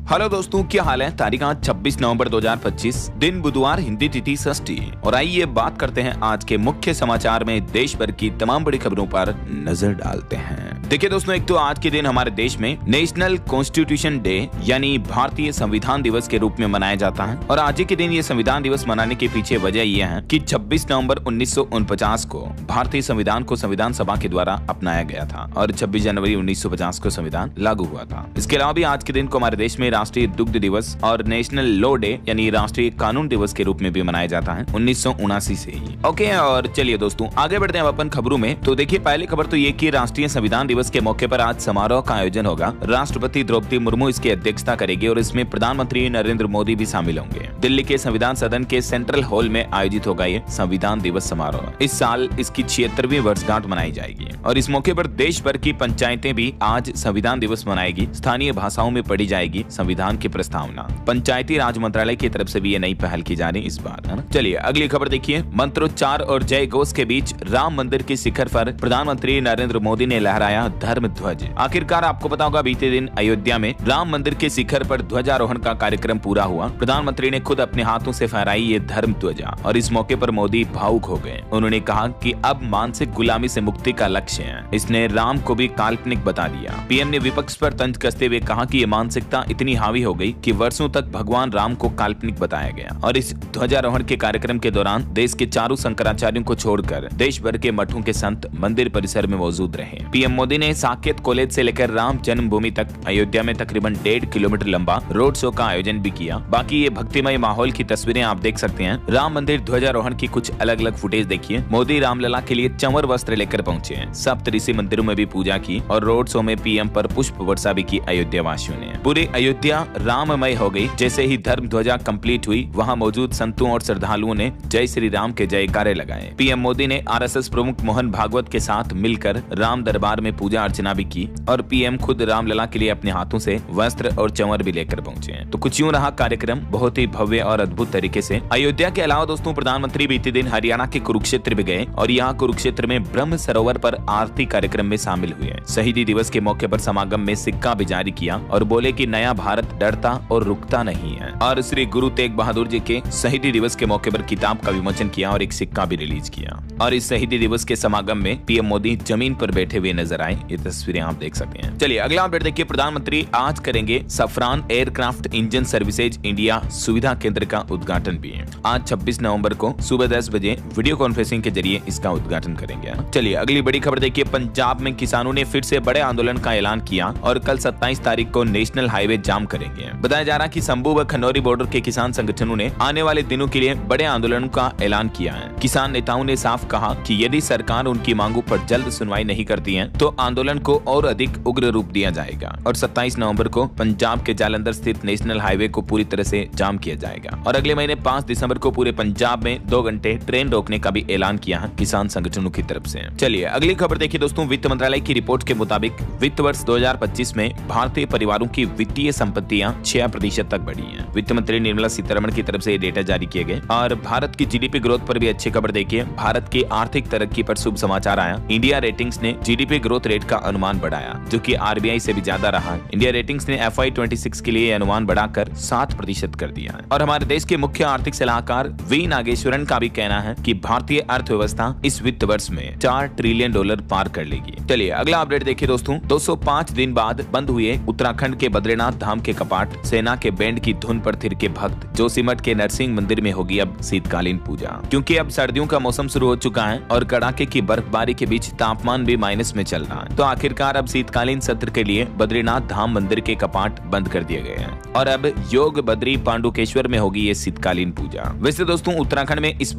Hello दोस्तों, क्या हाल है। तारीख आज 26 नवंबर 2025, दिन बुधवार, हिंदी तिथि षष्ठी। और आइए बात करते हैं आज के मुख्य समाचार में देश भर की तमाम बड़ी खबरों पर नजर डालते हैं। देखिए दोस्तों, एक तो आज के दिन हमारे देश में नेशनल कॉन्स्टिट्यूशन डे यानी भारतीय संविधान दिवस के रूप में मनाया जाता है। और आज के दिन ये संविधान दिवस मनाने के पीछे वजह यह है कि 26 नवंबर 1949 को भारतीय संविधान को संविधान सभा के द्वारा अपनाया गया था और 26 जनवरी 1950 को संविधान लागू हुआ था। इसके अलावा भी आज के दिन को हमारे देश में राष्ट्रीय दुग्ध दिवस और नेशनल लॉ डे यानी राष्ट्रीय कानून दिवस के रूप में भी मनाया जाता है 1979 से ही। ओके, और चलिए दोस्तों आगे बढ़ते हैं अपन खबरों में। तो देखिए, पहली खबर तो ये कि राष्ट्रीय संविधान दिवस के मौके पर आज समारोह का आयोजन होगा। राष्ट्रपति द्रौपदी मुर्मू इसकी अध्यक्षता करेगी और इसमें प्रधानमंत्री नरेंद्र मोदी भी शामिल होंगे। दिल्ली के संविधान सदन के सेंट्रल हॉल में आयोजित होगा ये संविधान दिवस समारोह। इस साल इसकी 76वीं वर्षगांठ मनाई जाएगी और इस मौके पर देश भर की पंचायतें भी आज संविधान दिवस मनाएगी। स्थानीय भाषाओं में पढ़ी जाएगी संविधान की प्रस्तावना। पंचायती राज मंत्रालय की तरफ से भी ये नई पहल की जा रही इस बार, है ना। चलिए अगली खबर देखिए। मंत्रोच्चार और जय घोष के बीच राम मंदिर की शिखर पर प्रधानमंत्री नरेंद्र मोदी ने लहराया धर्म ध्वज। आखिरकार आपको पता होगा, बीते दिन अयोध्या में राम मंदिर के शिखर पर ध्वजारोहण का कार्यक्रम पूरा हुआ। प्रधानमंत्री ने खुद अपने हाथों से फहराई ये धर्म ध्वजा और इस मौके पर मोदी भावुक हो गए। उन्होंने कहा कि अब मानसिक गुलामी से मुक्ति का लक्ष्य है। इसने राम को भी काल्पनिक बता दिया। पीएम ने विपक्ष पर तंज कसते हुए कहा कि ये मानसिकता इतनी हावी हो गई कि वर्षों तक भगवान राम को काल्पनिक बताया गया। और इस ध्वजारोहण के कार्यक्रम के दौरान देश के चारों शंकराचार्यों को छोड़कर देश भर के मठों के संत मंदिर परिसर में मौजूद रहे। पीएम मोदी ने साकेत कॉलेज से लेकर राम जन्मभूमि तक अयोध्या में तकरीबन 1.5 किलोमीटर लंबा रोड शो का आयोजन भी किया। बाकी ये भक्तिमय माहौल की तस्वीरें आप देख सकते हैं। राम मंदिर ध्वजारोहण की कुछ अलग अलग फुटेज देखिए। मोदी रामलला के लिए चंवर वस्त्र लेकर पहुंचे, सप्तऋषि मंदिरों में भी पूजा की और रोड शो में पीएम पर पुष्प वर्षा भी की अयोध्या वासियों ने। पूरी अयोध्या राममय हो गई। जैसे ही धर्म ध्वजा कंप्लीट हुई, वहां मौजूद संतों और श्रद्धालुओं ने जय श्री राम के जयकारे लगाए। पीएम मोदी ने आरएसएस प्रमुख मोहन भागवत के साथ मिलकर राम दरबार में पूजा अर्चना भी की और पीएम खुद रामलला के लिए अपने हाथों से वस्त्र और चंवर भी लेकर पहुंचे। तो कुछ यूं रहा कार्यक्रम, बहुत ही भव्य और अद्भुत तरीके से। अयोध्या के अलावा दोस्तों, प्रधानमंत्री बीते दिन हरियाणा के कुरुक्षेत्र भी गए और यहाँ कुरुक्षेत्र में ब्रह्म सरोवर पर आरती कार्यक्रम में शामिल हुए। शहीदी दिवस के मौके पर समागम में सिक्का भी जारी किया और बोले कि नया भारत डरता और रुकता नहीं है। और श्री गुरु तेग बहादुर जी के शहीदी दिवस के मौके पर किताब का विमोचन किया और एक सिक्का भी रिलीज किया। और इस शहीदी दिवस के समागम में पीएम मोदी जमीन पर बैठे हुए नजर आए। ये तस्वीरें आप देख सकते हैं। चलिए अगला अपडेट देखिए। प्रधानमंत्री आज करेंगे सफरान एयरक्राफ्ट इंजन सर्विसेज इंडिया सुविधा केंद्र का उद्घाटन भी है। आज 26 नवंबर को सुबह 10 बजे वीडियो कॉन्फ्रेंसिंग के जरिए इसका उद्घाटन करेंगे। चलिए अगली बड़ी खबर देखिए। पंजाब में किसानों ने फिर से बड़े आंदोलन का ऐलान किया और कल 27 तारीख को नेशनल हाईवे जाम करेंगे। बताया जा रहा कि संभू व खनौरी बॉर्डर के किसान संगठनों ने आने वाले दिनों के लिए बड़े आंदोलन का ऐलान किया है। किसान नेताओं ने साफ कहा कि यदि सरकार उनकी मांगों पर जल्द सुनवाई नहीं करती है तो आंदोलन को और अधिक उग्र रूप दिया जाएगा। और 27 नवंबर को पंजाब के जालंधर स्थित नेशनल हाईवे को पूरी तरह से जाम किया जाएगा। और अगले महीने 5 दिसंबर को पूरे पंजाब में 2 घंटे ट्रेन रोकने का भी ऐलान किया है किसान संगठनों की तरफ से। चलिए अगली खबर देखिए दोस्तों। वित्त मंत्रालय की रिपोर्ट के मुताबिक वित्त वर्ष 2025 में भारतीय परिवारों की वित्तीय संपत्तियां 6% तक बढ़ी है। वित्त मंत्री निर्मला सीतारमण की तरफ से ये डेटा जारी किए गए। और भारत की जीडीपी ग्रोथ पर भी अच्छी खबर देखिए। भारत की आर्थिक तरक्की पर शुभ समाचार आया। इंडिया रेटिंग्स ने जीडीपी ग्रोथ रेट का अनुमान बढ़ाया, जो कि आरबीआई से भी ज्यादा रहा। इंडिया रेटिंग्स ने FY26 के लिए अनुमान बढ़ाकर 7% कर दिया है। और हमारे देश के मुख्य आर्थिक सलाहकार वी नागेश्वरन का भी कहना है कि भारतीय अर्थव्यवस्था इस वित्त वर्ष में $4 ट्रिलियन पार कर लेगी। चलिए अगला अपडेट देखिए दोस्तों। 205 दिन बाद बंद हुए उत्तराखंड के बद्रीनाथ धाम के कपाट। सेना के बैंड की धुन पर थिर के भक्त। जोशीमठ के नरसिंह मंदिर में होगी अब शीतकालीन पूजा, क्योंकि अब सर्दियों का मौसम शुरू हो चुका है और कड़ाके की बर्फबारी के बीच तापमान भी माइनस में चल रहा है। तो आखिरकार अब शीतकालीन सत्र के लिए बद्रीनाथ धाम मंदिर के कपाट बंद कर दिए गए हैं और अब योग बद्री पांडुकेश्वर में होगी ये शीतकालीन पूजा। वैसे दोस्तों, उत्तराखंड में इस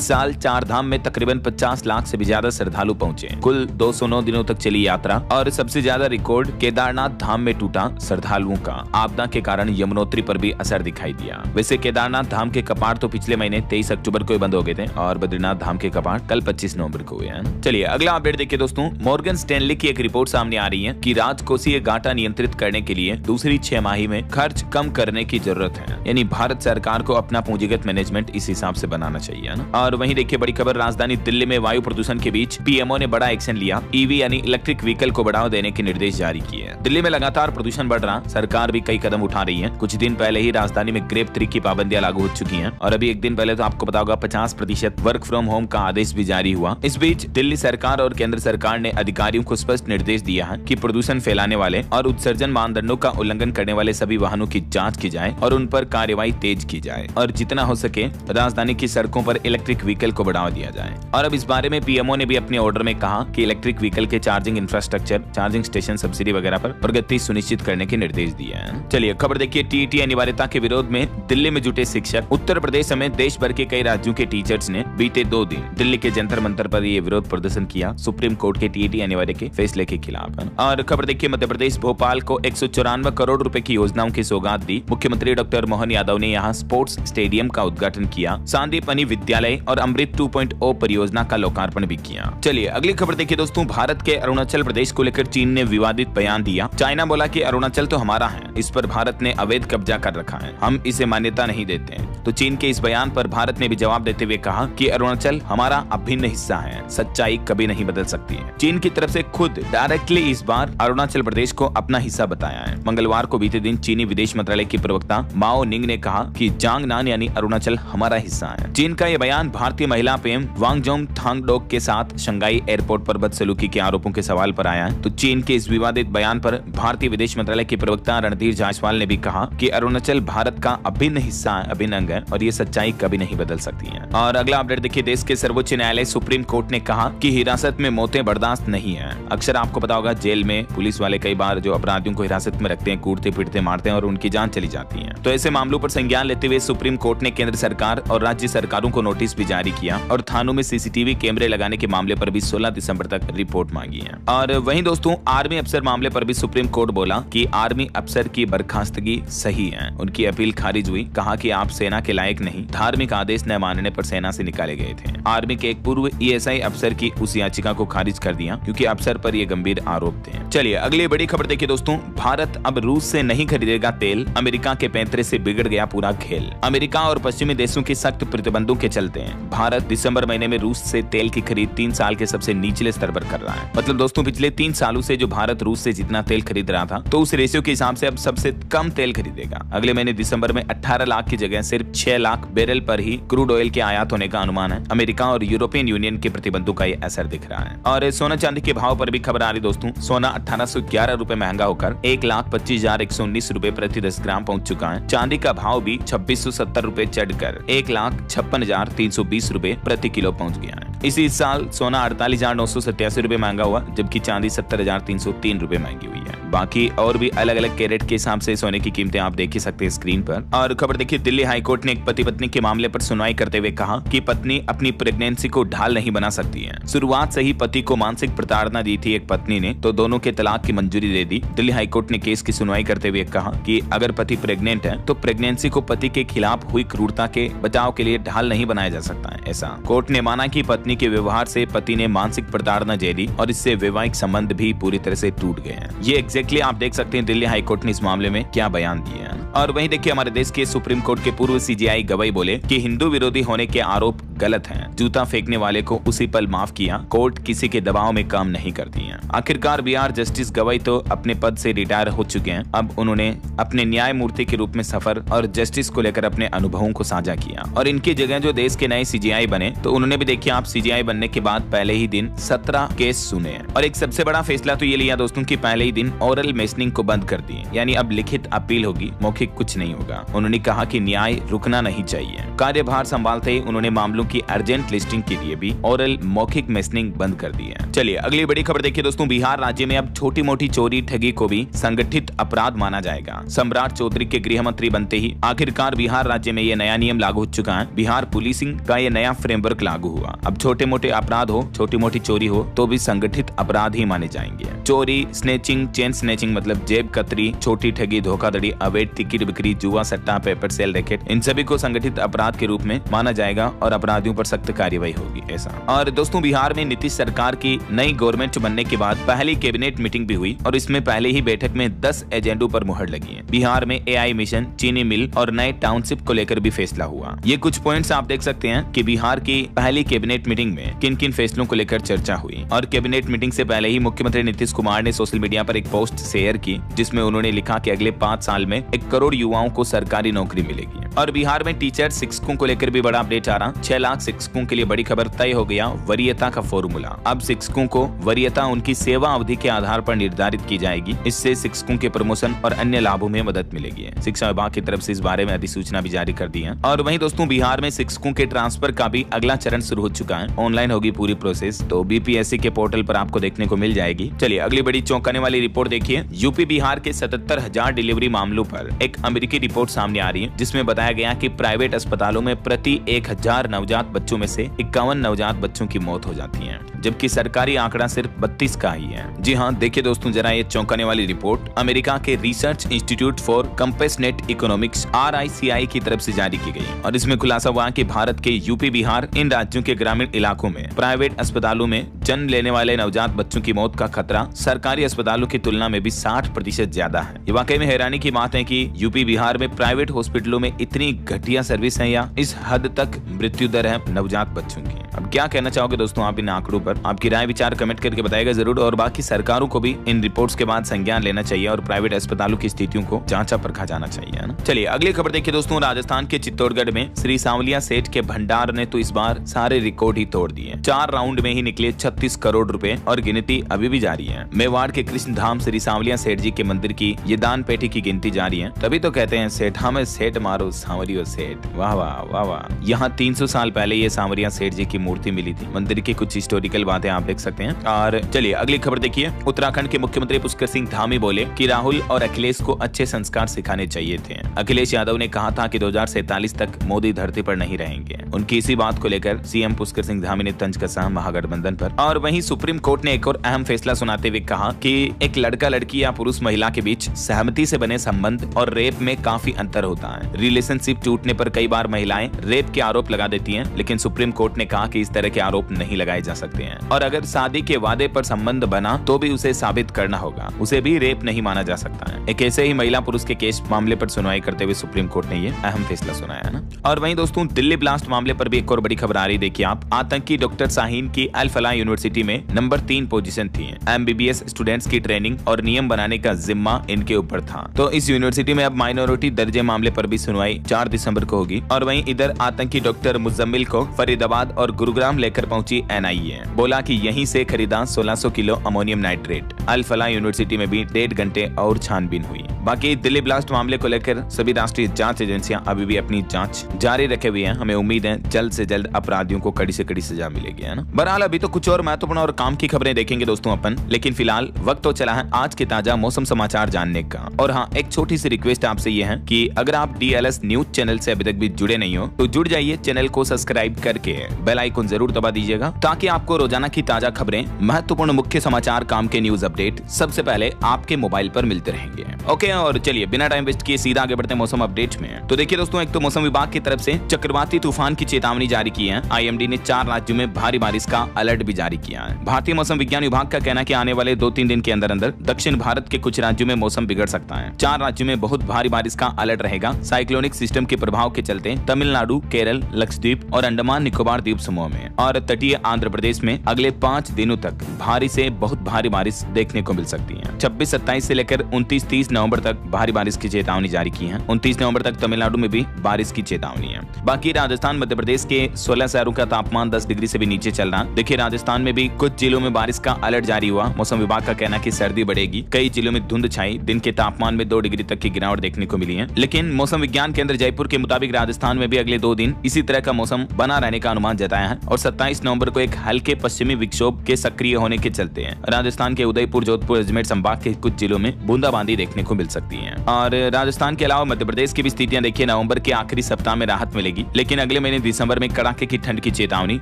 साल 4 धाम में तकरीबन 50 लाख से भी ज्यादा श्रद्धालु पहुंचे। कुल 209 दिनों तक चली यात्रा और सबसे ज्यादा रिकॉर्ड केदारनाथ धाम में टूटा श्रद्धालुओं का। आपदा के कारण यमुनोत्री पर भी असर दिखाई दिया। वैसे केदारनाथ धाम के कपाट तो पिछले महीने 23 अक्टूबर को बंद हो गए थे और बद्रीनाथ धाम के कपाट कल 25 नवंबर को हुए हैं। चलिए अगला अपडेट देखिए दोस्तों। मॉर्गन स्टैनली दिल्ली की एक रिपोर्ट सामने आ रही है कि राजकोषीय घाटा नियंत्रित करने के लिए दूसरी 6 माही में खर्च कम करने की जरूरत है। यानी भारत सरकार को अपना पूंजीगत मैनेजमेंट इस हिसाब से बनाना चाहिए ना। और वहीं देखिए बड़ी खबर, राजधानी दिल्ली में वायु प्रदूषण के बीच पीएमओ ने बड़ा एक्शन लिया। ईवी यानी इलेक्ट्रिक व्हीकल को बढ़ावा देने के निर्देश जारी किए। दिल्ली में लगातार प्रदूषण बढ़ रहा, सरकार भी कई कदम उठा रही है। कुछ दिन पहले ही राजधानी में ग्रेप 3 की पाबंदियां लागू हो चुकी हैं और अभी एक दिन पहले तो आपको पता होगा 50% वर्क फ्रॉम होम का आदेश भी जारी हुआ। इस बीच दिल्ली सरकार और केंद्र सरकार ने अधिकारियों को स्पष्ट निर्देश दिया है कि प्रदूषण फैलाने वाले और उत्सर्जन मानदंडों का उल्लंघन करने वाले सभी वाहनों की जांच की जाए और उन पर कार्रवाई तेज की जाए और जितना हो सके राजधानी की सड़कों पर इलेक्ट्रिक व्हीकल को बढ़ावा दिया जाए। और अब इस बारे में पीएमओ ने भी अपने ऑर्डर में कहा कि इलेक्ट्रिक व्हीकल के charging infrastructure, charging station subsidy वगैरह पर प्रगति सुनिश्चित करने के निर्देश दिए हैं। चलिए खबर देखिए, टीईटी अनिवार्यता के विरोध में दिल्ली में जुटे शिक्षक। उत्तर प्रदेश समेत देश भर के कई राज्यों के टीचर्स ने बीते 2 दिन दिल्ली के जंतर मंतर पर ये विरोध प्रदर्शन किया सुप्रीम कोर्ट के टीईटी अनिवार्य के फैसले के खिलाफ। और खबर देखिए, मध्य प्रदेश भोपाल को 194 करोड़ रुपए की योजनाओं की सौगात दी। मुख्यमंत्री डॉक्टर मोहन यादव ने यहाँ स्पोर्ट्स स्टेडियम का उद्घाटन किया। सांदीपनि विद्यालय और अमृत 2.0 परियोजना का लोकार्पण भी किया। चलिए अगली खबर देखिए दोस्तों, भारत के अरुणाचल प्रदेश को लेकर चीन ने विवादित बयान दिया। चाइना बोला कि अरुणाचल तो हमारा है, इस पर भारत ने अवैध कब्जा कर रखा है, हम इसे मान्यता नहीं देते हैं। तो चीन के इस बयान पर भारत ने भी जवाब देते हुए कहा कि अरुणाचल हमारा अभिन्न हिस्सा है, सच्चाई कभी नहीं बदल सकती है। चीन की तरफ से खुद डायरेक्टली इस बार अरुणाचल प्रदेश को अपना हिस्सा बताया है। मंगलवार को बीते दिन चीनी विदेश मंत्रालय की प्रवक्ता माओ निंग ने कहा कि जांगनान यानी अरुणाचल हमारा हिस्सा है। चीन का यह बयान भारतीय महिला पीएम वांगजोम थांगडोक के साथ शंघाई एयरपोर्ट पर बदसलूकी के आरोपों के सवाल पर आया है। तो चीन के इस विवादित बयान पर भारतीय विदेश मंत्रालय के प्रवक्ता रणधीर जायसवाल ने भी कहा कि अरुणाचल भारत का अभिन्न हिस्सा है, अभिन्न अंग है और ये सच्चाई कभी नहीं बदल सकती है। और अगला अपडेट देखिए, देश के सर्वोच्च न्यायालय सुप्रीम कोर्ट ने कहा कि हिरासत में मौतें बर्दाश्त नहीं है। अक्सर आपको पता होगा जेल में पुलिस वाले कई बार जो अपराधियों को हिरासत में रखते हैं, कूटते पीटते मारते हैं और उनकी जान चली जाती है। तो ऐसे मामलों पर संज्ञान लेते हुए सुप्रीम कोर्ट ने केंद्र सरकार और राज्य सरकारों को नोटिस भी जारी किया और थानों में सीसीटीवी कैमरे लगाने के मामले पर भी 16 दिसंबर तक रिपोर्ट मांगी है। और वहीं दोस्तों आर्मी अफसर मामले पर भी सुप्रीम कोर्ट बोला कि आर्मी अफसर की बर्खास्तगी सही है। उनकी अपील खारिज हुई, कहा कि आप सेना के लायक नहीं, धार्मिक आदेश न मानने पर सेना से निकाले गए थे। आर्मी के एक पूर्व ईएसआई अफसर की उस याचिका को खारिज कर दिया क्योंकि अफसर पर ये गंभीर आरोप थे। चलिए अगली बड़ी खबर देखिए दोस्तों, भारत अब रूस से नहीं खरीदेगा तेल, अमेरिका के पैंतरे से बिगड़ गया पूरा खेल। अमेरिका और पश्चिमी देशों के सख्त प्रतिबंधों के चलते भारत दिसंबर महीने में रूस से तेल की खरीद 3 साल के सबसे निचले स्तर पर कर रहा है। मतलब दोस्तों पिछले 3 सालों से जो भारत रूस से जितना तेल खरीद रहा था, तो उस रेशियो के हिसाब से अब सबसे कम तेल खरीदेगा। अगले महीने दिसंबर में 18 लाख की जगह सिर्फ 6 लाख बैरल पर ही क्रूड ऑयल के आयात होने का अनुमान है। अमेरिका और यूरोपियन यूनियन के प्रतिबंधों का ये असर दिख रहा है। और सोना चांदी के भाव पर भी खबर आ रही दोस्तों, सोना 1811 रुपए महंगा होकर 1,25,119 रुपए प्रति 10 ग्राम पहुंच चुका है। चांदी का भाव भी 2670 रुपए चढ़कर 1,56,320 रुपए प्रति किलो पहुंच गया है। इसी साल सोना 48,987 रुपए महंगा हुआ, जबकि चांदी 70,303 रुपए महंगी हुई है। बाकी और भी अलग अलग कैरेट के हिसाब से सोने की कीमतें आप देख ही सकते हैं स्क्रीन पर। और खबर देखिए, दिल्ली हाईकोर्ट ने एक पति पत्नी के मामले पर सुनवाई करते हुए कहा कि पत्नी अपनी प्रेगनेंसी को ढाल नहीं बना सकती है। शुरुआत से ही पति को मानसिक प्रताड़ना दी थी एक पत्नी ने, तो दोनों के तलाक की मंजूरी दे दी। दिल्ली हाईकोर्ट ने केस की सुनवाई करते हुए कहा कि अगर पति प्रेग्नेंट है तो प्रेगनेंसी को पति के खिलाफ हुई क्रूरता के बचाव के लिए ढाल नहीं बनाया जा सकता है। ऐसा कोर्ट ने माना कि पत्नी के व्यवहार से पति ने मानसिक प्रताड़ना झेली और इससे वैवाहिक संबंध भी पूरी तरह से टूट गए हैं। ये एग्जैक्टली आप देख सकते हैं दिल्ली हाईकोर्ट ने इस मामले में क्या बयान दिया है। और वहीं देखिए, हमारे देश के सुप्रीम कोर्ट के पूर्व सीजेआई गवाई बोले कि हिंदू विरोधी होने के आरोप गलत हैं। जूता फेंकने वाले को उसी पल माफ किया, कोर्ट किसी के दबाव में काम नहीं करती है। आखिरकार बिहार जस्टिस गवाई तो अपने पद से रिटायर हो चुके हैं। अब उन्होंने अपने न्यायमूर्ति के रूप में सफर और जस्टिस को लेकर अपने अनुभवों को साझा किया और इनकी जगह जो देश के नए सीजेआई बने, तो उन्होंने भी देखिए आप सीजेआई बनने के बाद पहले ही दिन 17 केस सुने और एक सबसे बड़ा फैसला तो ये लिया दोस्तों कि पहले ही दिन ओरल मेसनिंग को बंद कर दिए, यानी अब लिखित अपील होगी, मौखिक कुछ नहीं होगा। उन्होंने कहा कि न्याय रुकना नहीं चाहिए। कार्यभार संभालते ही उन्होंने मामलों की अर्जेंट लिस्टिंग के लिए भी ओरल मौखिक मेसनिंग बंद कर दी है। चलिए अगली बड़ी खबर देखिए दोस्तों, बिहार राज्य में अब छोटी मोटी चोरी ठगी को भी संगठित अपराध माना जाएगा। सम्राट चौधरी के गृह मंत्री बनते ही आखिरकार बिहार राज्य में ये नया नियम लागू हो चुका है। बिहार पुलिसिंग का ये नया फ्रेमवर्क लागू हुआ। अब छोटे मोटे अपराध हो, छोटी मोटी चोरी हो तो भी संगठित अपराध ही माने जाएंगे। चोरी, स्नेचिंग, चेन स्नेचिंग मतलब जेब कतरी, छोटी ठगी, धोखाधड़ी, अवैध टिकट बिक्री, जुआ, सट्टा, पेपर सेल, रैकेट, इन सभी को संगठित अपराध के रूप में माना जाएगा और अपराधियों अपराधियों पर सख्त कार्रवाई होगी ऐसा। और दोस्तों बिहार में नीतीश सरकार की नई गवर्नमेंट बनने के बाद पहली कैबिनेट मीटिंग भी हुई और इसमें पहले ही बैठक में 10 एजेंडों पर मुहर लगी है। बिहार में AI मिशन, चीनी मिल और नए टाउनशिप को लेकर भी फैसला हुआ। ये कुछ पॉइंट्स आप देख सकते हैं कि बिहार की पहली कैबिनेट मीटिंग में किन किन फैसलों को लेकर चर्चा हुई। और कैबिनेट मीटिंग से पहले ही मुख्यमंत्री नीतीश कुमार ने सोशल मीडिया पर एक पोस्ट शेयर की जिसमें उन्होंने लिखा कि अगले 5 साल में 1 करोड़ युवाओं को सरकारी नौकरी मिलेगी। और बिहार में टीचर शिक्षकों को लेकर भी बड़ा अपडेट आ रहा। 6 लाख शिक्षकों के लिए बड़ी खबर, तय हो गया वरीयता का फॉर्मूला। अब शिक्षकों को वरीयता उनकी सेवा अवधि के आधार पर निर्धारित की जाएगी। इससे शिक्षकों के प्रमोशन और अन्य लाभों में मदद मिलेगी। शिक्षा विभाग की तरफ से इस बारे में अधिसूचना भी जारी कर दी है। और वहीं दोस्तों बिहार में शिक्षकों के ट्रांसफर का भी अगला चरण शुरू हो चुका है। ऑनलाइन होगी पूरी प्रोसेस, तो BPSC के पोर्टल पर आपको देखने को मिल जाएगी। चलिए अगली बड़ी चौंकाने वाली रिपोर्ट देखिए। यूपी बिहार के 77,000 डिलीवरी मामलों पर एक अमेरिकी रिपोर्ट सामने आ रही है जिसमें बताया गया कि प्राइवेट अस्पतालों में प्रति 1000 नवजात बच्चों में से 51 नवजात बच्चों की मौत हो जाती है, जबकि सरकारी आंकड़ा सिर्फ 32 का ही है। जी हाँ, देखिए दोस्तों जरा ये चौंकाने वाली रिपोर्ट अमेरिका के research institute for compassionate economics RICI की तरफ से जारी की गई और इसमें खुलासा हुआ कि भारत के यूपी बिहार इन राज्यों के ग्रामीण इलाकों में प्राइवेट अस्पतालों में जन्म लेने वाले नवजात बच्चों की मौत का खतरा सरकारी अस्पतालों की तुलना में भी 60% ज्यादा है। ये वाकई में हैरानी की बात है कि यूपी बिहार में प्राइवेट हॉस्पिटलों में इतनी घटिया सर्विस है या इस हद तक मृत्यु दर है नवजात बच्चों की। अब क्या कहना चाहोगे दोस्तों आप इन आंकड़ों पर? आपकी राय विचार कमेंट करके बताएगा जरूर। और बाकी सरकारों को भी इन रिपोर्ट्स के बाद संज्ञान लेना चाहिए और प्राइवेट अस्पतालों की स्थितियों को जांचा परखा जाना चाहिए, है ना। चलिए अगली खबर देखिए दोस्तों। राजस्थान के चित्तौड़गढ़ में श्री सांवलिया सेठ के भंडार ने तो इस बार सारे रिकॉर्ड ही तोड़ दिए। 4 राउंड में ही निकले 36 करोड़ रुपए और गिनती अभी भी जारी है। मेवाड़ के कृष्ण धाम श्री सांवलिया सेठ जी के मंदिर की ये दान पेटी की गिनती जारी है। तभी तो कहते हैं सेठा में सेठ मारो सांवरियो सेठ। वाह वाह वाह वाह। यहाँ 300 साल पहले ये सांवरिया सेठ जी की मूर्ति मिली थी। मंदिर की कुछ हिस्टोरिकल बातें आप देख सकते हैं। और चलिए अगली खबर देखिए। उत्तराखंड के मुख्यमंत्री पुष्कर सिंह धामी बोले कि राहुल और अखिलेश को अच्छे संस्कार सिखाने चाहिए थे। अखिलेश यादव ने कहा था कि 2047 तक मोदी धरती पर नहीं रहेंगे। उनकी इसी बात को लेकर CM पुष्कर सिंह धामी ने तंज कसा महागठबंधन पर। और वहीं सुप्रीम कोर्ट ने एक और अहम फैसला सुनाते हुए कहा कि एक लड़का लड़की या पुरुष महिला के बीच सहमति से बने संबंध और रेप में काफी अंतर होता है। रिलेशनशिप टूटने पर कई बार महिलाएं रेप के आरोप लगा देती हैं, लेकिन सुप्रीम कोर्ट ने कहा कि इस तरह के आरोप नहीं लगाए जा सकते हैं। और अगर शादी के वादे पर संबंध बना तो भी उसे साबित करना होगा, उसे भी रेप नहीं माना जा सकता है। एक ऐसे ही महिला पुरुष के केस मामले पर सुनवाई करते हुए सुप्रीम कोर्ट ने ये अहम फैसला सुनाया है ना। और वहीं दोस्तों दिल्ली ब्लास्ट मामले पर भी एक और बड़ी खबर आ रही। देखिए आप, आतंकी डॉक्टर शाहीन की अल फलाह यूनिवर्सिटी में नंबर 3 पोजीशन थी। MBBS स्टूडेंट्स की ट्रेनिंग और नियम बनाने का जिम्मा इनके ऊपर था। तो इस यूनिवर्सिटी में अब माइनॉरिटी दर्जे मामले पर भी सुनवाई 4 दिसंबर को होगी। और वहीं इधर आतंकी डॉक्टर मुजम्मिल को फरीदाबाद और गुरुग्राम लेकर पहुंची NIA। बोला कि यहीं से खरीदा 1600 किलो अमोनियम नाइट्रेट। अल फलाह यूनिवर्सिटी में भी 1.5 घंटे और छानबीन हुई। बाकी दिल्ली ब्लास्ट मामले को लेकर सभी राष्ट्रीय जांच एजेंसियां अभी भी अपनी जांच जारी रखे हुए हैं। हमें उम्मीद है जल्द से जल्द अपराधियों को कड़ी से कड़ी सजा मिलेगी, है ना। बहरहाल अभी तो कुछ और महत्वपूर्ण और काम की खबरें देखेंगे दोस्तों अपन, लेकिन फिलहाल वक्त तो चला है आज के ताजा मौसम समाचार जानने का। और हाँ, एक छोटी सी रिक्वेस्ट आपसे ये है कि अगर आप DLS न्यूज चैनल से अभी तक भी जुड़े नहीं हो तो जुड़ जाइए। चैनल को सब्सक्राइब करके बेल आइकन जरूर दबा दीजिएगा ताकि आपको रोजाना की ताजा खबरें, महत्वपूर्ण मुख्य समाचार, काम के न्यूज अपडेट सबसे पहले आपके मोबाइल पर मिलते रहेंगे। ओके, और चलिए बिना टाइम वेस्ट किए सीधा आगे बढ़ते हैं मौसम अपडेट में। तो देखिए दोस्तों, एक तो मौसम विभाग की तरफ से चक्रवाती तूफान की चेतावनी जारी की है। IMD ने 4 राज्यों में भारी बारिश का अलर्ट भी जारी किया है। भारतीय मौसम विज्ञान विभाग का कहना है कि आने वाले 2-3 दिन के अंदर अंदर दक्षिण भारत के कुछ राज्यों में मौसम बिगड़ सकता है। 4 राज्यों में बहुत भारी बारिश का अलर्ट रहेगा। साइक्लोनिक सिस्टम के प्रभाव के चलते तमिलनाडु, केरल, लक्षद्वीप और अंडमान निकोबार द्वीप समूह में और तटीय आंध्र प्रदेश में अगले 5 दिनों तक भारी से बहुत भारी बारिश देखने को मिल सकती है। 26-27 से लेकर 29-30 नवंबर तक भारी बारिश की चेतावनी जारी की है। 29 नवंबर तक तमिलनाडु में भी बारिश की चेतावनी है। बाकी राजस्थान, मध्य प्रदेश के 16 शहरों का तापमान 10 डिग्री से भी नीचे चल रहा। देखिए राजस्थान में भी कुछ जिलों में बारिश का अलर्ट जारी हुआ। मौसम विभाग का कहना है कि सर्दी बढ़ेगी। कई जिलों में धुंध छाई। दिन के तापमान में 2 डिग्री तक की गिरावट देखने को मिली है। लेकिन मौसम विज्ञान केंद्र जयपुर के मुताबिक राजस्थान में भी अगले 2 दिन इसी तरह का मौसम बना रहने का अनुमान जताया है। और 27 नवंबर को एक हल्के पश्चिमी विक्षोभ के सक्रिय होने के चलते राजस्थान के उदयपुर, जोधपुर, अजमेर संभाग के कुछ जिलों में बूंदाबांदी देखने को मिल सकती है। और राजस्थान के अलावा मध्य प्रदेश की भी स्थितियां देखिए, नवंबर के आखिरी सप्ताह में राहत मिलेगी। लेकिन अगले महीने दिसंबर में कड़ाके की ठंड की चेतावनी।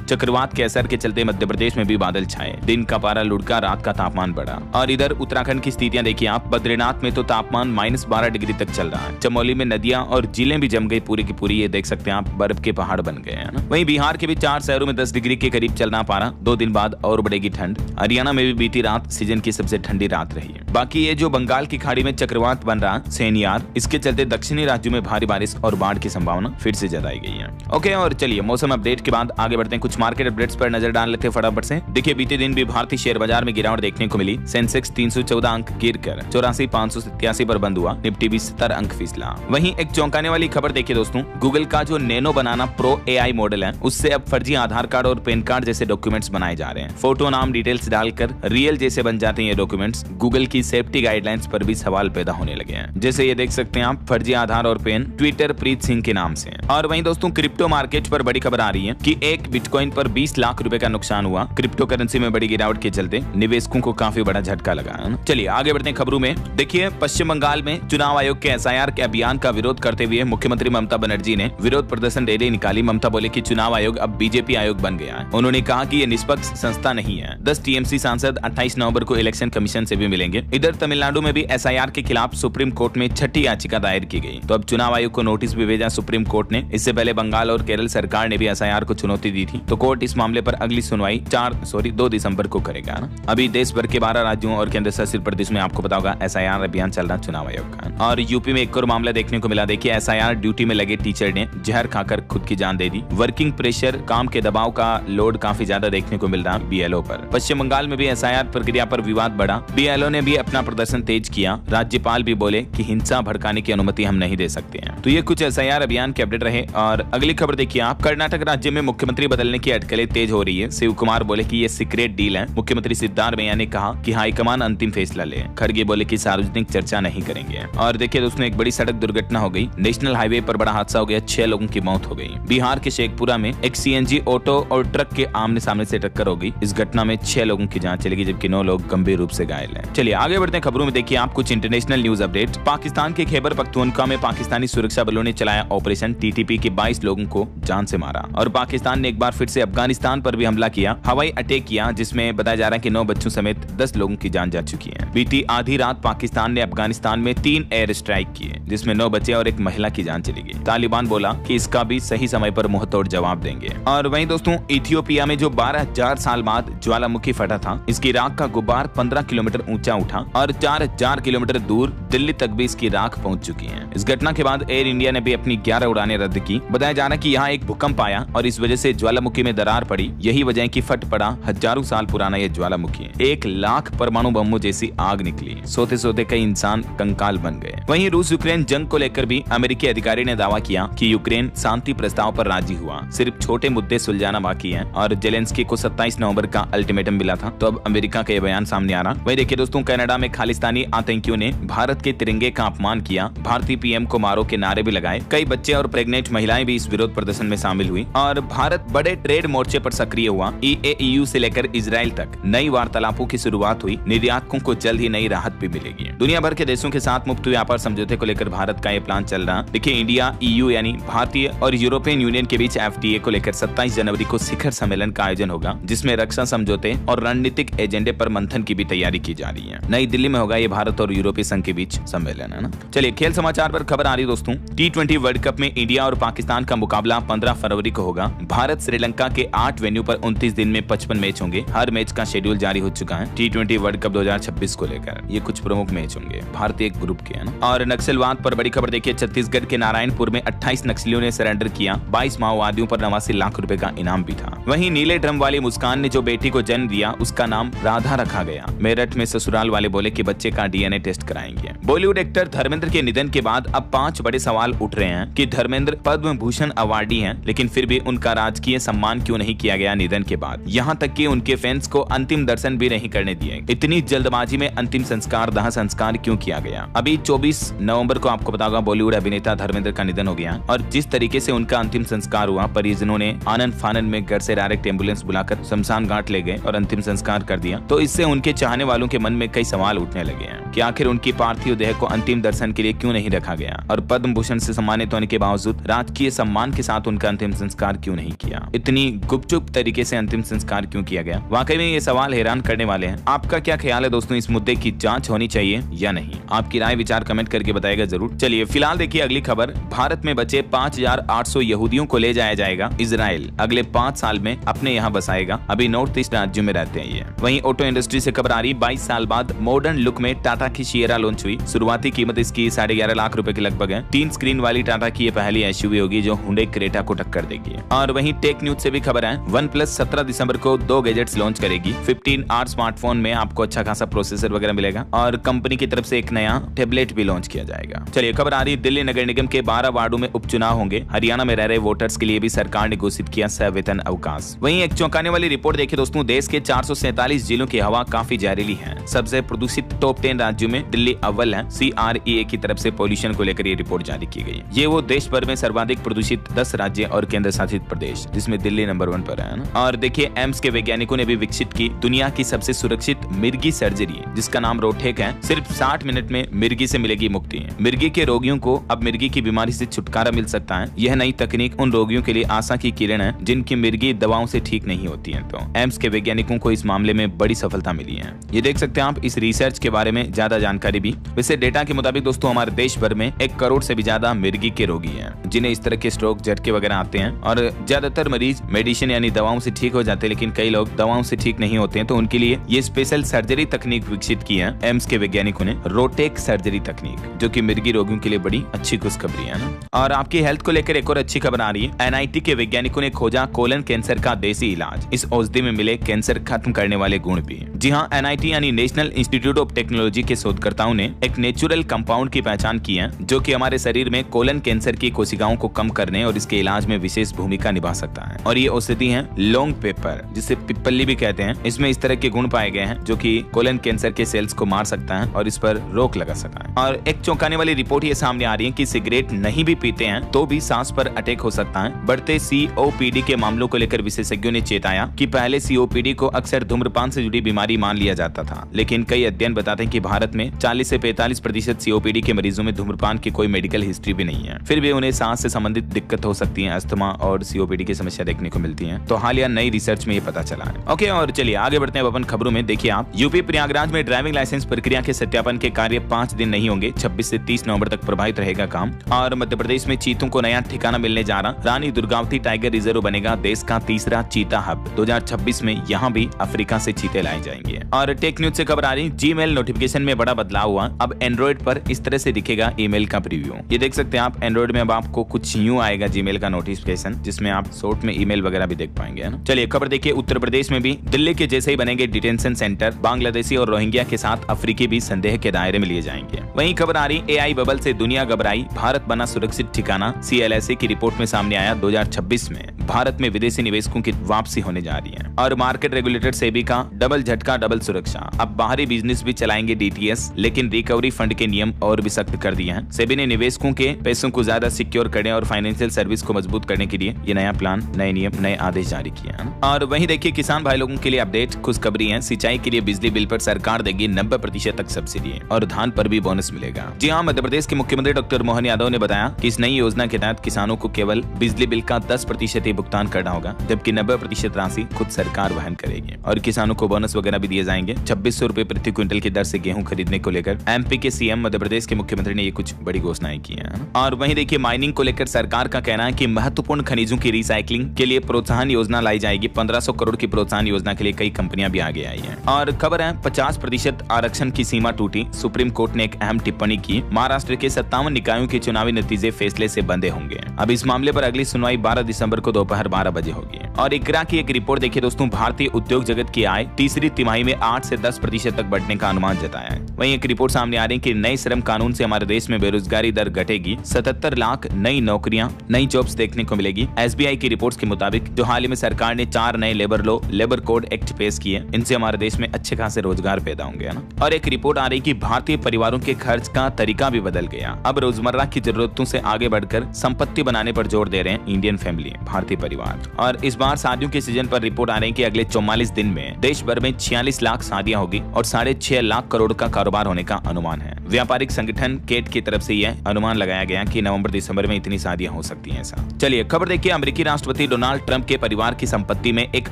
चक्रवात के असर के चलते मध्य प्रदेश में भी बादल छाए। दिन का पारा लुढ़का, रात का तापमान बढ़ा। और इधर उत्तराखंड की स्थितियां देखिए आप, बद्रीनाथ में तो तापमान -12 डिग्री तक चल रहा है। चमोली में नदियां और झीलें भी जम गई पूरी की पूरी। ये देख सकते हैं आप, बर्फ के पहाड़ बन गए। है ना। वहीं बिहार के भी 4 शहरों में 10 डिग्री के करीब चलना पारा। 2 दिन बाद और बढ़ेगी ठंड। हरियाणा में भी बीती रात सीजन की सबसे ठंडी रात रही है। बाकी ये जो बंगाल की खाड़ी में चक्रवात बन रहा सेनियार, इसके चलते दक्षिणी राज्यों में भारी बारिश और बाढ़ की संभावना फिर से जताई गई है। ओके, और चलिए मौसम अपडेट के बाद आगे बढ़ते हैं, कुछ मार्केट अपडेट्स पर नजर डाल लेते हैं फटाफट से। देखिए बीते दिन भी भारतीय शेयर बाजार में गिरावट देखने को मिली। सेंसेक्स 314 अंक गिरकर 84,587 पर बंद हुआ। निफ्टी भी 70 अंक फिसला। वहीं एक चौंकाने वाली खबर देखिए दोस्तों, गूगल का जो नैनो बनाना प्रो AI मॉडल है, उससे अब फर्जी आधार कार्ड और पैन कार्ड जैसे डॉक्यूमेंट्स बनाए जा रहे हैं। फोटो, नाम, डिटेल्स डालकर रियल जैसे बन जाते हैं ये डॉक्यूमेंट्स। गूगल की सेफ्टी गाइडलाइंस पर भी सवाल पैदा होने लगे हैं। जैसे ये देख सकते हैं आप, फर्जी आधार और पेन ट्विटर प्रीत सिंह के नाम से। और वहीं दोस्तों क्रिप्टो मार्केट पर बड़ी खबर आ रही है कि एक बिटकॉइन पर 20 लाख रुपए का नुकसान हुआ। क्रिप्टो करेंसी में बड़ी गिरावट के चलते निवेशकों को काफी बड़ा झटका लगा है। चलिए आगे बढ़ते हैं खबरों में। देखिए पश्चिम बंगाल में चुनाव आयोग के SIR के अभियान का विरोध करते हुए मुख्यमंत्री ममता बनर्जी ने विरोध प्रदर्शन रैली निकाली। ममता बोले कि चुनाव आयोग अब बीजेपी आयोग बन गया है। उन्होंने कहा कि ये निष्पक्ष संस्था नहीं है। 10 TMC सांसद 28 नवंबर को इलेक्शन कमीशन से भी मिलेंगे। इधर तमिलनाडु में भी SIR के खिलाफ सुप्रीम कोर्ट में 6ठी याचिका दायर की गई। तो अब चुनाव आयोग को नोटिस भी भेजा सुप्रीम कोर्ट ने। इससे पहले बंगाल और केरल सरकार ने भी SIR को चुनौती दी थी। तो कोर्ट इस मामले पर अगली सुनवाई 2 दिसंबर को करेगा ना। अभी देश भर के 12 राज्यों और केंद्र शासित प्रदेश में आपको पता होगा SIR अभियान चल रहा चुनाव आयोग का। और यूपी में एक और मामला देखने को मिला। देखिए SIR ड्यूटी में लगे टीचर ने जहर खाकर खुद की जान दे दी। वर्किंग प्रेशर, काम के दबाव का लोड काफी ज्यादा देखने को मिल रहा BLO पर। पश्चिम बंगाल में भी SIR प्रक्रिया पर विवाद बढ़ा। BLO ने भी अपना प्रदर्शन तेज किया। राज्यपाल भी बोले कि हिंसा भड़काने की अनुमति हम नहीं दे सकते हैं। तो ये कुछ SIR अभियान के अपडेट रहे। और अगली खबर देखिए आप, कर्नाटक राज्य में मुख्यमंत्री बदलने की अटकलें तेज हो रही है। शिव कुमार बोले कि ये सीक्रेट डील है। मुख्यमंत्री सिद्धारमैया ने कहा कि हाईकमान अंतिम फैसला ले। खड़गे बोले कि सार्वजनिक चर्चा नहीं करेंगे। और देखिए दोस्तों एक बड़ी सड़क दुर्घटना हो गई। नेशनल हाईवे पर बड़ा हादसा हो गया। 6 लोगों की मौत हो गई। बिहार के शेखपुरा में एक CNG ऑटो और ट्रक के आमने सामने से टक्कर हो गई। इस घटना में 6 लोगों की जान चली गई, जबकि 9 लोग गंभीर रूप से घायल हैं। चलिए आगे बढ़ते हैं खबरों में। देखिए आप कुछ इंटरनेशनल न्यूज अपडेट। पाकिस्तान के खैबर पख्तूनख्वा में पाकिस्तानी सुरक्षा बलों ने चलाया ऑपरेशन। TTP के 22 लोगों को जान से मारा। और पाकिस्तान ने एक बार फिर से अफगानिस्तान पर भी हमला किया, हवाई अटैक किया, जिसमें बताया जा रहा है कि 9 बच्चों समेत 10 लोगों की जान जा चुकी है। बीती आधी रात पाकिस्तान ने अफगानिस्तान में 3 एयर स्ट्राइक किए, जिसमें 9 बच्चे और एक महिला की जान चली गई। तालिबान बोला कि इसका भी सही समय पर मुंहतोड़ जवाब देंगे। और वहीं दोस्तों इथियोपिया में जो 12,000 साल बाद ज्वालामुखी फटा था, इसकी राख का गुब्बार 15 किलोमीटर ऊंचा उठा और 4,000 किलोमीटर दूर दिल्ली तक भी इसकी राख पहुंच चुकी है। इस घटना के बाद एयर इंडिया ने भी अपनी 11 उड़ानें रद्द की। बताया जा रहा है कि यहाँ एक भूकंप आया और इस वजह से ज्वालामुखी में दरार पड़ी। यही वजह है कि फट पड़ा हजारों साल पुराना ये ज्वालामुखी। 1 लाख परमाणु बमों जैसी आग निकली। सोते सोते कई इंसान कंकाल बन गए। वहीं रूस यूक्रेन जंग को लेकर भी अमेरिकी अधिकारी ने दावा किया कि यूक्रेन शांति प्रस्ताव पर राजी हुआ, सिर्फ छोटे मुद्दे सुलझाना बाकी है। और जेलेंस्की को 27 नवंबर का अल्टीमेटम मिला था। तो अब अमेरिका का ये बयान सामने आ रहा। वहीं देखिए दोस्तों कनाडा में खालिस्तानी आतंकियों ने भारत के तिरंगे का अपमान किया। भारतीय PM को मारो के नारे भी लगाए। कई बच्चे और प्रेग्नेंट महिलाएं भी इस विरोध प्रदर्शन में शामिल हुई। और भारत बड़े ट्रेड मोर्चे पर सक्रिय हुआ। EAEU से लेकर इजराइल तक नई वार्तालापों की शुरुआत हुई। निर्यातकों को जल्द ही नई राहत भी मिलेगी। दुनिया भर के देशों के साथ मुक्त व्यापार समझौते को लेकर भारत का ये प्लान चल रहा। देखिए इंडिया EU यानी भारतीय और यूरोपियन यूनियन के बीच FTA को लेकर 27 जनवरी को शिखर सम्मेलन का आयोजन होगा, जिसमें रक्षा समझौते और रणनीतिक एजेंडे पर मंथन की भी तैयारी की जा रही है। नई दिल्ली में होगा ये भारत और यूरोपीय संघ के बीच सम्मेलन, है ना। चलिए खेल समाचार पर खबर आ रही दोस्तों। T20 वर्ल्ड कप में इंडिया और पाकिस्तान का मुकाबला 15 फरवरी को होगा। भारत श्रीलंका के 8 वेन्यू पर 29 दिन में 55 मैच होंगे। हर मैच का शेड्यूल जारी हो चुका है। T20 वर्ल्ड कप 2026 को लेकर ये कुछ प्रमुख मैच होंगे भारतीय ग्रुप के, है ना। और नक्सलवाद पर बड़ी खबर देखिए। छत्तीसगढ़ के नारायणपुर में 28 नक्सलियों ने सरेंडर किया। 22 माओवादियों पर 89 लाख रुपए का इनाम भी था। वहीं नीले ड्रम वाली मुस्कान ने जो बेटी को जन्म दिया, उसका नाम राधा रखा गया। मेरठ में ससुराल वाले बोले कि बच्चे का DNA टेस्ट कराएंगे। बॉलीवुड एक्टर धर्मेंद्र के निधन के बाद अब 5 बड़े सवाल उठ रहे हैं कि धर्मेंद्र पद्म भूषण अवार्डी हैं, लेकिन फिर भी उनका राजकीय सम्मान क्यों नहीं किया गया निधन के बाद। यहाँ तक कि उनके फैंस को अंतिम दर्शन भी नहीं करने दिए। इतनी जल्दबाजी में अंतिम संस्कार, दाह संस्कार क्यों किया गया। अभी 24 नवंबर को आपको पता होगा बॉलीवुड अभिनेता धर्मेंद्र का निधन हो गया। और जिस तरीके से उनका अंतिम संस्कार हुआ, परिजनों ने आनंद फानन में घर से डायरेक्ट एम्बुलेंस बुलाकर शमशान घाट ले गए और अंतिम संस्कार कर दिया। तो इससे उनके चाहने वालों के मन में कई सवाल उठने लगे हैं कि आखिर उनकी पार्थिव देह को अंतिम दर्शन के लिए क्यों नहीं रखा गया और पद्म भूषण से सम्मानित होने के बावजूद राजकीय सम्मान के साथ उनका अंतिम संस्कार क्यों नहीं किया। इतनी गुपचुप तरीके से अंतिम संस्कार क्यों किया गया। वाकई में ये सवाल हैरान करने वाले हैं। आपका क्या ख्याल है दोस्तों, इस मुद्दे की जांच होनी चाहिए या नहीं? आपकी राय विचार कमेंट करके बताएगा जरूर। चलिए फिलहाल देखिए अगली खबर। भारत में बचे 5800 यहूदियों को ले जाया जाएगा इजराइल, अगले 5 साल में अपने यहाँ बसाएगा। अभी नॉर्थ ईस्ट राज्यों में रहते हैं ये। वहीं ऑटो इंडस्ट्री से खबर आ रही, 22 साल बाद मॉडर्न लुक में टाटा की सिएरा लॉन्च हुई। शुरुआती कीमत इसकी 11.5 लाख रुपए के लगभग है। 3 स्क्रीन वाली टाटा की ये पहली एसयूवी होगी जो हुंडई क्रेटा को टक्कर देगी। और वहीं टेक न्यूज से भी खबर है, OnePlus 17 दिसंबर को 2 गैजेट्स लॉन्च करेगी। 15R स्मार्टफोन में आपको अच्छा खासा प्रोसेसर वगैरह मिलेगा और कंपनी की तरफ से एक नया टैबलेट भी लॉन्च किया जाएगा। चलिए खबर आ रही, दिल्ली नगर निगम के 12 वार्डों में उपचुनाव होंगे। हरियाणा में रह रहे वोटर्स के लिए भी सरकार ने घोषित किया सवेतन अवकाश। वहीं एक चौंकाने वाली रिपोर्ट देखिए दोस्तों, देश के 447 जिलों की हवा काफी जहरीली है। सबसे प्रदूषित टॉप 10 राज्यों में दिल्ली अव्वल है। CREA की तरफ से पॉल्यूशन को लेकर ये रिपोर्ट जारी की गई। ये वो देश भर में सर्वाधिक प्रदूषित 10 राज्य और केंद्र शासित प्रदेश, जिसमें दिल्ली नंबर 1 पर है ना। और देखिए एम्स के वैज्ञानिकों ने भी विकसित की दुनिया की सबसे सुरक्षित मिर्गी सर्जरी, जिसका नाम रोटेक है। सिर्फ 60 मिनट में मिर्गी से मिलेगी मुक्ति। मिर्गी के रोगियों को अब मिर्गी की बीमारी से छुटकारा मिल सकता है। यह नई तकनीक उन रोगियों के लिए आशा की किरण है जिनकी मिर्गी दवाओं से ठीक नहीं होती है। तो एम्स के वैज्ञानिकों को इस मामले में बड़ी सफलता मिली है। ये देख सकते हैं आप इस रिसर्च के बारे में ज्यादा जानकारी भी। वैसे डेटा के मुताबिक दोस्तों हमारे देश भर में 1 करोड़ से भी ज्यादा मिर्गी के रोगी हैं, जिन्हें इस तरह के स्ट्रोक, झटके वगैरह आते हैं। और ज्यादातर मरीज मेडिसिन यानी दवाओं से ठीक हो जाते हैं, लेकिन कई लोग दवाओं से ठीक नहीं होते हैं। तो उनके लिए ये स्पेशल सर्जरी तकनीक विकसित की है एम्स के वैज्ञानिकों ने, रोटेक सर्जरी तकनीक, जो कि मिर्गी रोगियों के लिए बड़ी अच्छी खुशखबरी है ना। और आपकी हेल्थ को लेकर एक और अच्छी खबर आ रही है। NIT के वैज्ञानिकों ने खोजा कोलन कैंसर का देसी इलाज। इस औषधि में मिले कैंसर खत्म करने वाले गुण भी। जी हाँ, NIT यानी नेशनल इंस्टीट्यूट ऑफ टेक्नोलॉजी के शोधकर्ताओं ने एक नेचुरल कंपाउंड की पहचान की है, जो कि हमारे शरीर में कोलन कैंसर की कोशिकाओं को कम करने और इसके इलाज में विशेष भूमिका निभा सकता है। और ये औषधि है लॉन्ग पेपर, जिसे पिप्पली भी कहते हैं। इसमें इस तरह के गुण पाए गए हैं जो कि कोलन कैंसर के सेल्स को मार सकता है और इस पर रोक लगा सकता है। और एक चौंकाने वाली रिपोर्ट ये सामने आ रही है कि सिगरेट नहीं भी पीते हैं तो भी सांस पर अटैक हो सकता है। बढ़ते COPD के मामलों को लेकर विशेषज्ञों ने चेताया कि पहले COPD को अक्सर धूम्रपान से जुड़ी बीमारी मान लिया जाता था, लेकिन कई अध्ययन बताते हैं कि भारत में 40 से 45% COPD के मरीजों में धूम्रपान की कोई मेडिकल हिस्ट्री भी नहीं है। फिर भी उन्हें सांस से संबंधित दिक्कत हो सकती है, अस्थमा और COPD की समस्या देखने को मिलती है। तो हालिया नई रिसर्च में ये पता चला है। ओके, और चलिए आगे बढ़ते हैं अपन खबरों में। देखिए आप, यूपी प्रयागराज में ड्राइविंग लाइसेंस प्रक्रिया के सत्यापन के कार्य 5 दिन नहीं होंगे। 26 से 30 नवंबर तक प्रभावित रहेगा काम। और मध्य प्रदेश में चीतों को नया ठिकाना मिलने जा रहा। रानी दुर्गावती टाइगर रिजर्व बनेगा देश का तीसरा चीता हब। 2026 में यहाँ भी अफ्रीका से चीते लाए जाएंगे। और टेक न्यूज से खबर आ रही, Gmail नोटिफिकेशन में बड़ा बदलाव हुआ। अब एंड्रॉइड पर इस तरह से दिखेगा ईमेल का प्रीव्यू। ये देख सकते हैं आप, एंड्रॉइड में अब आपको कुछ यूं आएगा Gmail का नोटिफिकेशन, जिसमें आप शॉर्ट में ईमेल वगैरह भी देख पाएंगे, है ना। चलिए खबर देखिए, उत्तर प्रदेश में भी दिल्ली के जैसे ही बनेंगे डिटेंशन सेंटर। बांग्लादेशी और रोहिंग्या के साथ अफ्रीकी भी संदेह के दायरे में लिए जाएंगे। वहीं खबर आ रही, AI बबल से दुनिया घबराई, भारत बना सुरक्षित ठिकाना। CLSA की रिपोर्ट में सामने आया 2026 में भारत में विदेशी निवेशकों की वापसी होने जा रही है। और मार्केट रेगुलेटर सेबी का डबल झटका, डबल सुरक्षा। अब बाहरी बिजनेस भी चलाएंगे DTS, लेकिन रिकवरी फंड के नियम और भी सख्त कर दिए हैं। सेबी ने निवेशकों के पैसों को ज्यादा सिक्योर करने और फाइनेंशियल सर्विस को मजबूत करने के लिए ये नया प्लान, नए नियम, नए आदेश जारी किए हैं। और वहीं देखिए किसान भाई लोगों के लिए अपडेट, खुशखबरी है। सिंचाई के लिए बिजली बिल पर सरकार देगी 90% तक सब्सिडी और धान पर भी बोनस मिलेगा। जी हाँ, मध्य प्रदेश के मुख्यमंत्री डॉक्टर मोहन यादव ने बताया कि इस नई योजना के तहत किसानों को केवल बिजली बिल का 10% ही भुगतान करना होगा, जबकि 90% राशि खुद सरकार वहन करेगी। और किसानों को बोनस वगैरह भी दिए जाएंगे। 2600 रुपए प्रति क्विंटल की दर से गेहूं खरीदने को लेकर MP के CM मध्य प्रदेश के मुख्यमंत्री ने ये कुछ बड़ी घोषणाएं की हैं। और वहीं देखिए माइनिंग को लेकर सरकार का कहना है कि महत्वपूर्ण खनिजों की रिसाइकलिंग के लिए प्रोत्साहन योजना लाई जाएगी। 1500 करोड़ की प्रोत्साहन योजना के लिए कई कंपनियां भी आगे आई हैं। और खबर है 50% आरक्षण की सीमा टूटी, सुप्रीम कोर्ट ने एक अहम टिप्पणी की। महाराष्ट्र के 57 निकायों के चुनावी नतीजे फैसले से बंधे होंगे। अब इस मामले पर अगली सुनवाई 12 दिसंबर को दोपहर 12 बजे होगी। और इकरा की एक रिपोर्ट देखिए दोस्तों, भारतीय उद्योग जगत की आय तीसरी तिमाही में 8 से 10% तक बढ़ने का अनुमान जताया है। वहीं एक रिपोर्ट सामने आ रही है कि नए श्रम कानून से हमारे देश में बेरोजगारी दर घटेगी। 77 लाख नई नौकरियां, नई जॉब्स देखने को मिलेगी। SBI की रिपोर्ट्स के मुताबिक जो हाल ही में सरकार ने 4 नए labour law, labour code act पेश किए, इनसे हमारे देश में अच्छे खासे रोजगार पैदा होंगे, ना। और एक रिपोर्ट आ रही कि भारतीय परिवारों के खर्च का तरीका भी बदल गया। अब रोजमर्रा की जरूरतों से आगे बढ़कर संपत्ति बनाने पर जोर दे रहे हैं इंडियन फैमिली, भारतीय परिवार। और इस बार बुधवार शादियों के सीजन पर रिपोर्ट आ रही है कि अगले 44 दिन में देश भर में 46 लाख शादियां होगी और 6.5 लाख करोड़ का कारोबार होने का अनुमान है। व्यापारिक संगठन केट की तरफ से यह अनुमान लगाया गया कि नवंबर दिसंबर में इतनी शादियां हो सकती हैं। ऐसा चलिए खबर देखिए, अमेरिकी राष्ट्रपति डोनाल्ड ट्रंप के परिवार की संपत्ति में $1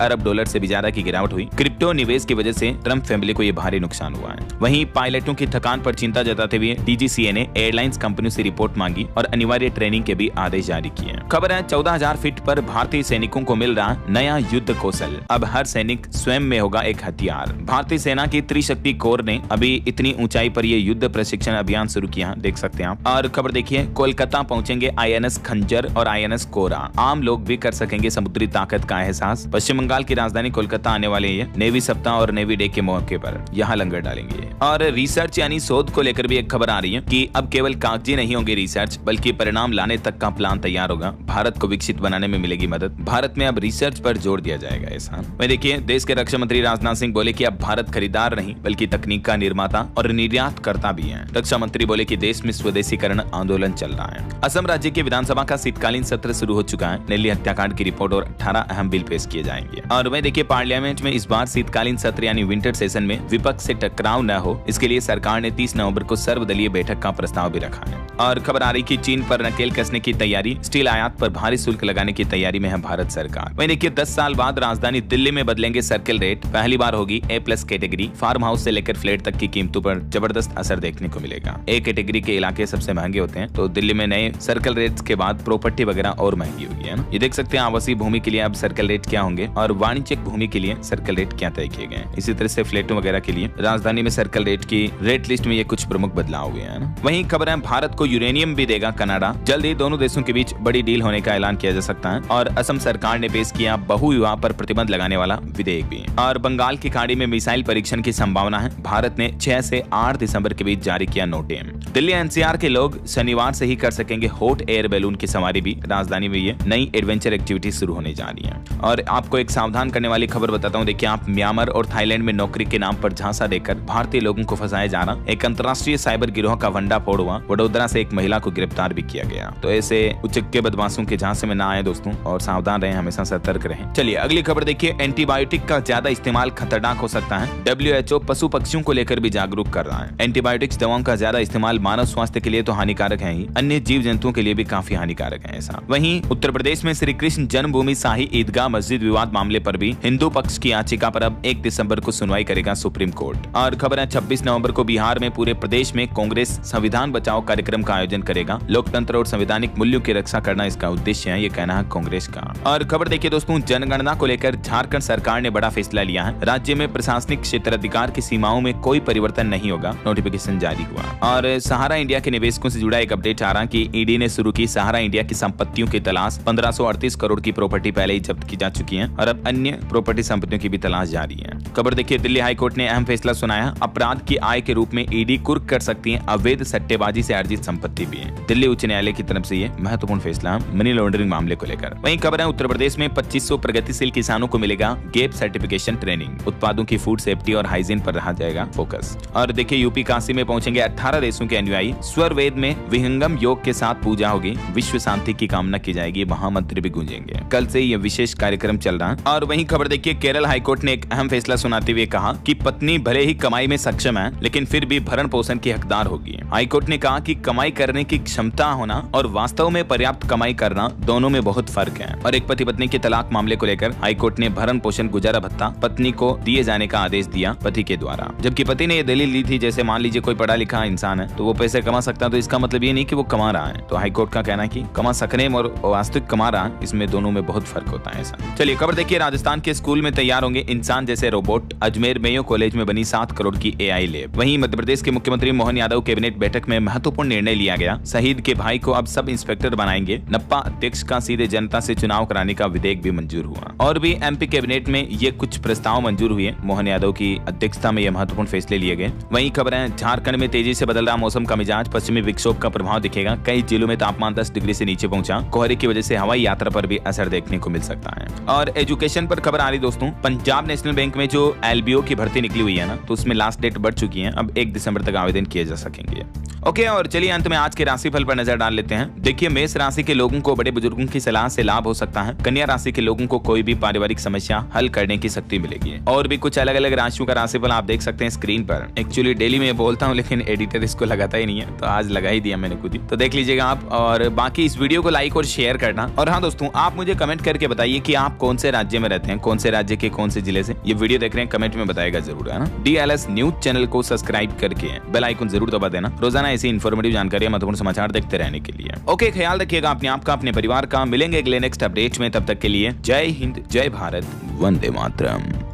अरब से भी ज्यादा की गिरावट हुई। क्रिप्टो निवेश की वजह से ट्रंप फैमिली को यह भारी नुकसान हुआ है। वहीं पायलटों की थकान पर चिंता जताते हुए DGCA ने एयरलाइंस कंपनियों से रिपोर्ट मांगी और अनिवार्य ट्रेनिंग के भी आदेश जारी किए। खबर है 14,000 फीट पर भारतीय सैनिकों को मिल रहा नया युद्ध कौशल। अब हर सैनिक स्वयं में होगा एक हथियार। भारतीय सेना की त्रिशक्ति कोर ने अभी इतनी ऊंचाई पर यह युद्ध प्रशिक्षण अभियान शुरू किया, देख सकते हैं आप। और खबर देखिए, कोलकाता पहुंचेंगे INS खंजर और INS कोरा। आम लोग भी कर सकेंगे समुद्री ताकत का एहसास। पश्चिम बंगाल की राजधानी कोलकाता आने वाले ये नेवी सप्ताह और नेवी डे के मौके पर यहाँ लंगर डालेंगे। और रिसर्च यानी शोध को लेकर भी एक खबर आ रही है कि अब केवल कागजी नहीं होंगे रिसर्च, बल्कि परिणाम लाने तक का प्लान तैयार होगा। भारत को विकसित बनाने में मिलेगी मदद। भारत में अब रिसर्च पर जोर दिया जाएगा। ऐसा वही देखिए, देश के रक्षा मंत्री राजनाथ सिंह बोले कि अब भारत खरीदार नहीं बल्कि तकनीक का निर्माता और निर्यात करता भी है। रक्षा मंत्री बोले कि देश में स्वदेशीकरण आंदोलन चल रहा है। असम राज्य की विधानसभा का शीतकालीन सत्र शुरू हो चुका है। दिल्ली हत्याकांड की रिपोर्ट और 18 अहम बिल पेश किए जाएंगे। और वही देखिए, पार्लियामेंट में इस बार शीतकालीन सत्र यानी विंटर सेशन में विपक्ष से टकराव न हो, इसके लिए सरकार ने 30 नवंबर को सर्वदलीय बैठक का प्रस्ताव भी रखा है। और खबर आ रही कि चीन पर नकेल कसने की तैयारी, स्टील आयात पर भारी शुल्क लगाने की तैयारी में है भारत सरकार। वहीं देखिए, 10 साल बाद राजधानी दिल्ली में बदलेंगे सर्कल रेट। पहली बार होगी A+ कैटेगरी। फार्म हाउस से लेकर फ्लैट तक की कीमतों पर जबरदस्त असर देखने को मिलेगा। A कैटेगरी के इलाके सबसे महंगे होते हैं, तो दिल्ली में नए सर्कल रेट्स के बाद प्रॉपर्टी वगैरह और महंगी होगी, है ना। ये देख सकते हैं आवासीय भूमि के लिए अब सर्कल रेट क्या होंगे और वाणिज्यिक भूमि के लिए सर्कल रेट क्या तय किए गए। इसी तरह से फ्लैटों वगैरह के लिए राजधानी में सर्कल रेट की रेट लिस्ट में ये कुछ प्रमुख बदलाव हुए हैं। वहीं खबर है, भारत को यूरेनियम भी देगा कनाडा। जल्द ही दोनों देशों के बीच बड़ी डील होने का ऐलान किया जा सकता है। और असम सरकार ने पेश किया बहुविवाह पर प्रतिबंध लगाने वाला विधेयक भी। और बंगाल की खाड़ी में मिसाइल परीक्षण की संभावना है। भारत ने 6 से 8 दिसंबर के बीच जारी किया नोटिस। दिल्ली NCR के लोग शनिवार से ही कर सकेंगे हॉट एयर बैलून की सवारी भी। राजधानी में ये नई एडवेंचर एक्टिविटी शुरू होने जा रही है। और आपको एक सावधान करने वाली खबर बताता हूँ। देखिए, आप म्यांमार और थाईलैंड में नौकरी के नाम पर झांसा देकर भारतीय लोगों को फंसाया जा रहा। एक अंतर्राष्ट्रीय साइबर गिरोह का भंडाफोड़ हुआ। वडोदरा से एक महिला को गिरफ्तार भी किया गया। तो ऐसे उचक्के बदमाशों के झांसे में ना आए दोस्तों, और सावधान रहें, हमेशा सतर्क रहें। चलिए अगली खबर देखिए, एंटीबायोटिक का ज्यादा इस्तेमाल खतरनाक हो सकता है। WHO पशु पक्षियों को लेकर भी जागरूक कर रहा है। एंटीबायोटिक्स दवाओं का ज्यादा इस्तेमाल मानव स्वास्थ्य के लिए तो हानिकारक है ही, अन्य जीव जंतुओं के लिए भी काफी हानिकारक है। ऐसा वहीं उत्तर प्रदेश में श्री कृष्ण जन्मभूमि शाही ईदगाह मस्जिद विवाद मामले पर भी हिंदू पक्ष की याचिका पर अब 1 दिसंबर को सुनवाई करेगा सुप्रीम कोर्ट। और खबर है, 26 नवंबर को बिहार में पूरे प्रदेश में कांग्रेस संविधान बचाओ कार्यक्रम का आयोजन करेगा। लोकतंत्र और संवैधानिक मूल्यों की रक्षा करना इसका उद्देश्य है, ये कहना है कांग्रेस का। और खबर देखिए दोस्तों, जनगणना को लेकर झारखंड सरकार ने बड़ा फैसला लिया है। राज्य में प्रशासनिक क्षेत्राधिकार की सीमाओं में कोई परिवर्तन नहीं होगा, नोटिफिकेशन जारी हुआ। और सहारा इंडिया के निवेशकों से जुड़ा एक अपडेट आ रहा कि ईडी ने शुरू की सहारा इंडिया की संपत्तियों की तलाश। 1538 करोड़ की प्रॉपर्टी पहले ही जब्त की जा चुकी है और अब अन्य प्रॉपर्टी संपत्तियों की भी तलाश जारी है। खबर देखिए, दिल्ली हाईकोर्ट ने अहम फैसला सुनाया। अपराध की आय के रूप में ईडी कुर्क कर सकती है अवैध सट्टेबाजी से अर्जित संपत्ति भी है। दिल्ली उच्च न्यायालय की तरफ से ये महत्वपूर्ण फैसला मनी लॉन्ड्रिंग मामले को लेकर। वहीं खबर है, उत्तर प्रदेश में 2500 प्रगतिशील किसानों को मिलेगा गैप सर्टिफिकेशन ट्रेनिंग। उत्पादों की फूड सेफ्टी और हाइजीन पर रहा जाएगा फोकस। और देखिए, यूपी काशी में पहुंचेंगे 18 देशों के अनुयायी। स्वर वेद में विहंगम योग के साथ पूजा होगी। विश्व शांति की कामना की जाएगी। महामंत्र भी गूंजेंगे। कल से यह विशेष कार्यक्रम चल रहा है। और वहीं खबर देखिए, केरल हाईकोर्ट ने एक अहम फैसला सुनाते हुए कहा कि पत्नी भले ही कमाई में सक्षम है, लेकिन फिर भी भरण पोषण की हकदार होगी। हाईकोर्ट ने कहा कि कमाई करने की क्षमता होना और वास्तव में पर्याप्त कमाई करना दोनों में बहुत फर्क है। और एक पति पत्नी के तलाक मामले को लेकर हाईकोर्ट ने भरण पोषण गुजारा भत्ता पत्नी को दिए जाने का आदेश दिया पति के द्वारा। जबकि पति ने यह दलील ली थी, जैसे मान लीजिए कोई पढ़ा लिखा इंसान है तो वो पैसे कमा सकता है, तो इसका मतलब ये नहीं कि वो कमा रहा है। तो हाईकोर्ट का कहना है कि कमा सकने और वास्तविक कमा रहा, इसमें दोनों में बहुत फर्क होता है। ऐसा चलिए खबर देखिए, राजस्थान के स्कूल में तैयार होंगे इंसान जैसे रोबोट। अजमेर मेयो कॉलेज में बनी 7 करोड़ की AI लैब। वहीं मध्य प्रदेश के मुख्यमंत्री मोहन यादव कैबिनेट बैठक में महत्वपूर्ण निर्णय लिया गया। शहीद के भाई को अब सब इंस्पेक्टर बनाएंगे। नप्पा अध्यक्ष का सीधे जनता से चुनाव कराने का विधेयक भी मंजूर हुआ। और भी MP कैबिनेट में ये कुछ प्रस्ताव मंजूर हुए। मोहन यादव की अध्यक्षता में ये महत्वपूर्ण फैसले लिए गए। वहीं खबर है, झारखंड में तेजी से बदल रहा मौसम का मिजाज। पश्चिमी विक्षोभ का प्रभाव दिखेगा। कई जिलों में तापमान 10 डिग्री से नीचे पहुंचा। कोहरे की वजह से हवाई यात्रा पर भी असर देखने को मिल सकता है। और एजुकेशन पर खबर आ रही दोस्तों, पंजाब नेशनल बैंक में जो LBO की भर्ती निकली हुई है ना, तो उसमें लास्ट डेट बढ़ चुकी है। अब 1 दिसंबर तक आवेदन किए जा सकेंगे। ओके, और चलिए अंत में आज के राशिफल पर नजर डाल लेते हैं। देखिए, मेष राशि के लोगों को बड़े बुजुर्गों की सलाह से लाभ हो सकता है। कन्या राशि राशि के लोगों को कोई भी पारिवारिक समस्या हल करने की शक्ति मिलेगी। और भी कुछ अलग अलग राशियों का राशिफल आप देख सकते हैं स्क्रीन पर। एक्चुअली डेली में बोलता हूँ लेकिन एडिटर इसको लगाता ही नहीं है, तो आज लगा ही दिया मैंने खुद ही। तो देख लीजिएगा आप, और बाकी इस वीडियो को लाइक और शेयर करना। और हाँ दोस्तों, आप मुझे कमेंट करके बताइए कि आप कौन से राज्य में रहते हैं, कौन से राज्य के कौन से जिले से ये वीडियो देख रहे हैं, कमेंट में बताएगा जरूर, है ना। DLS न्यूज चैनल को सब्सक्राइब करके बेल आइकन जरूर दबा देना, रोजाना ऐसी इन्फॉर्मेटिव जानकारी, महत्वपूर्ण समाचार देखते रहने के लिए। ओके, ख्याल रखिएगा अपने आप का, अपने परिवार का। मिलेंगे अगले नेक्स्ट अपडेट में, तब तक के लिए जय हिंद, जय भारत, वंदे मातरम।